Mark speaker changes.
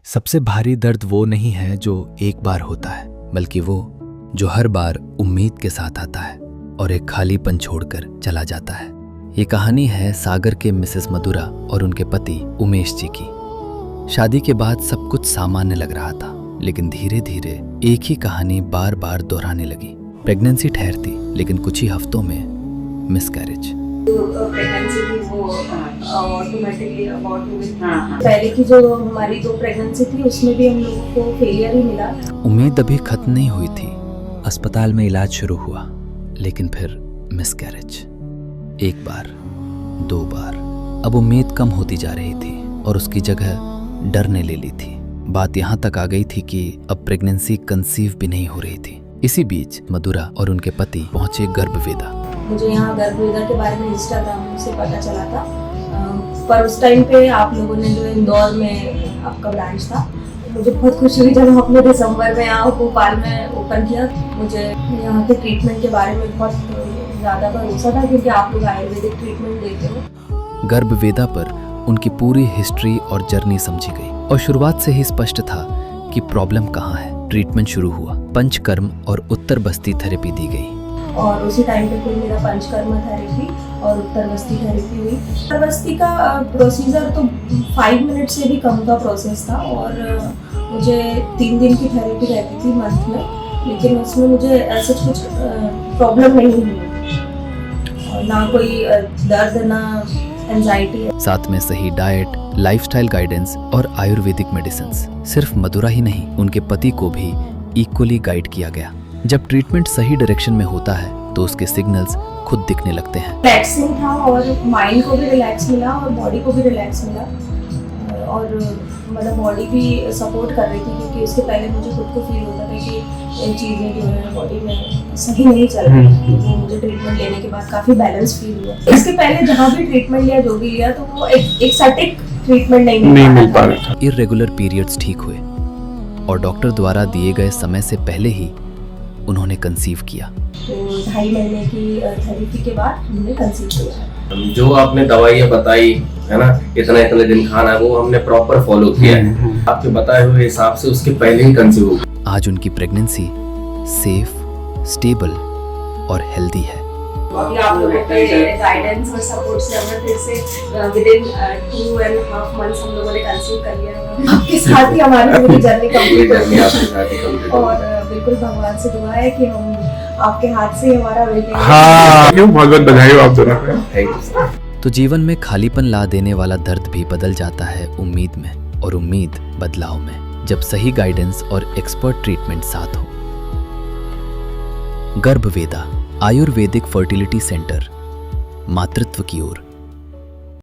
Speaker 1: सबसे भारी दर्द वो नहीं है जो एक बार होता है, बल्कि वो जो हर बार उम्मीद के साथ आता है और एक खालीपन छोड़कर चला जाता है। ये कहानी है सागर के मिसेस मधुरा और उनके पति उमेश जी की। शादी के बाद सब कुछ सामान्य लग रहा था, लेकिन धीरे धीरे एक ही कहानी बार बार दोहराने लगी। प्रेगनेंसी ठहरती, लेकिन कुछ ही हफ्तों में मिसकैरेज।
Speaker 2: प्रेगनेंसी थी वो ऑटोमेटिकली अबॉर्ट हो गई। पहले की जो हमारी 2 प्रेगनेंसी थी उसमें भी हम लोगों को फेलियर ही मिला।
Speaker 1: उम्मीद अभी खत्म नहीं हुई थी। अस्पताल में इलाज शुरू हुआ, लेकिन फिर मिसकैरेज। 1 बार, 2 बार। अब उम्मीद कम होती जा रही थी और उसकी जगह डर ने ले ली थी। बात यहाँ तक आ गई थी कि अब प्रेगनेंसी कंसीव भी नहीं हो रही थी। इसी बीच मधुरा और उनके पति पहुंचे गर्भवेदा।
Speaker 2: मुझे यहाँ गर्भवेदा के बारे में इंस्टाग्राम से पता चला था, पर उस टाइम पे आप लोगों ने जो इंदौर में आपका ब्रांच था, मुझे बहुत खुशी हुई जब आपने दिसंबर में यहाँ भोपाल में ओपन किया। मुझे यहाँ के ट्रीटमेंट के बारे में बहुत ज़्यादा भरोसा था, क्योंकि आप लोग आयुर्वेदिक ट्रीटमेंट देते हो।
Speaker 1: गर्भवेदा पर उनकी पूरी हिस्ट्री और जर्नी समझी गई और शुरुआत से ही स्पष्ट था कि प्रॉब्लम कहाँ है। ट्रीटमेंट शुरू हुआ। पंचकर्म और उत्तर बस्ती थेरेपी दी गई
Speaker 2: और उसी टाइम पे फिर मेरा पंचकर्म थेरेपी और उत्तर बस्ती थेरेपी हुई। उत्तर बस्ती का प्रोसीजर तो 5 मिनट से भी कम का प्रोसेस था और मुझे 3 दिन की थेरेपी रहती थी मंथ में, लेकिन उसमें मुझे ऐसे कुछ प्रॉब्लम नहीं हुई और ना कोई दर्द ना एंजाइटी।
Speaker 1: साथ में सही डाइट, लाइफस्टाइल गाइडेंस और आयुर्वेदिक मेडिसिन्स। सिर्फ मधुरा ही नहीं, उनके पति को भी इक्वली गाइड किया गया। जब ट्रीटमेंट सही डायरेक्शन में होता है तो उसके सिग्नल्स खुद दिखने लगते हैं।
Speaker 2: रिलैक्सिंग था और माइंड को भी रिलैक्स मिला और बॉडी को भी रिलैक्स मिला और मतलब बॉडी भी सपोर्ट कर रही थी, क्योंकि उसके पहले मुझे खुद को फील होता था कि ये चीज़ें जो है बॉडी में सही नहीं चल रही। तो मुझे ट्रीटमेंट लेने के बाद काफ़ी बैलेंस फील हुआ। इसके पहले जहाँ भी ट्रीटमेंट लिया, जो भी लिया, तो वो एक सटीक ट्रीटमेंट नहीं मिल पा रहा था।
Speaker 1: इर्रेगुलर पीरियड्स ठीक हुए और डॉक्टर द्वारा दिए गए समय से पहले ही उन्होंने कंसीव किया।
Speaker 2: तो 2.5 महीने की थेरेपी के बाद हमने कंसीव किया।
Speaker 3: जो आपने दवाइयाँ बताई है ना, इतने इतने दिन खाना है, वो हमने प्रॉपर फॉलो किया है। आपके बताए हुए हिसाब से उसके पहले ही कंसीव हो गया।
Speaker 1: आज उनकी प्रेगनेंसी सेफ, स्टेबल और हेल्दी है।
Speaker 2: अभी आप लोगों के गाइडेंस और सपोर्ट से हमने फिर से विदिन 2.5 मंथ्स हम लोगों ने कंसीव कर लिया। आपके साथ ही हमारी पूरी जर्नी कंप्लीट हो गई और बिल्कुल भगवान से दुआ है कि हम आपके हाथ से हमारा बेटा।
Speaker 4: हाँ, क्यों, बहुत बहुत बधाई हो आप दोनों को।
Speaker 3: Thank you.
Speaker 1: तो जीवन में खालीपन ला देने वाला दर्द भी बदल जाता है उम्मीद में, और उम्मीद बदलाव में, जब सही गाइडेंस और एक्सपर्ट ट्रीटमेंट साथ हो। गर्भवेदा आयुर्वेदिक फर्टिलिटी सेंटर, मातृत्व की ओर।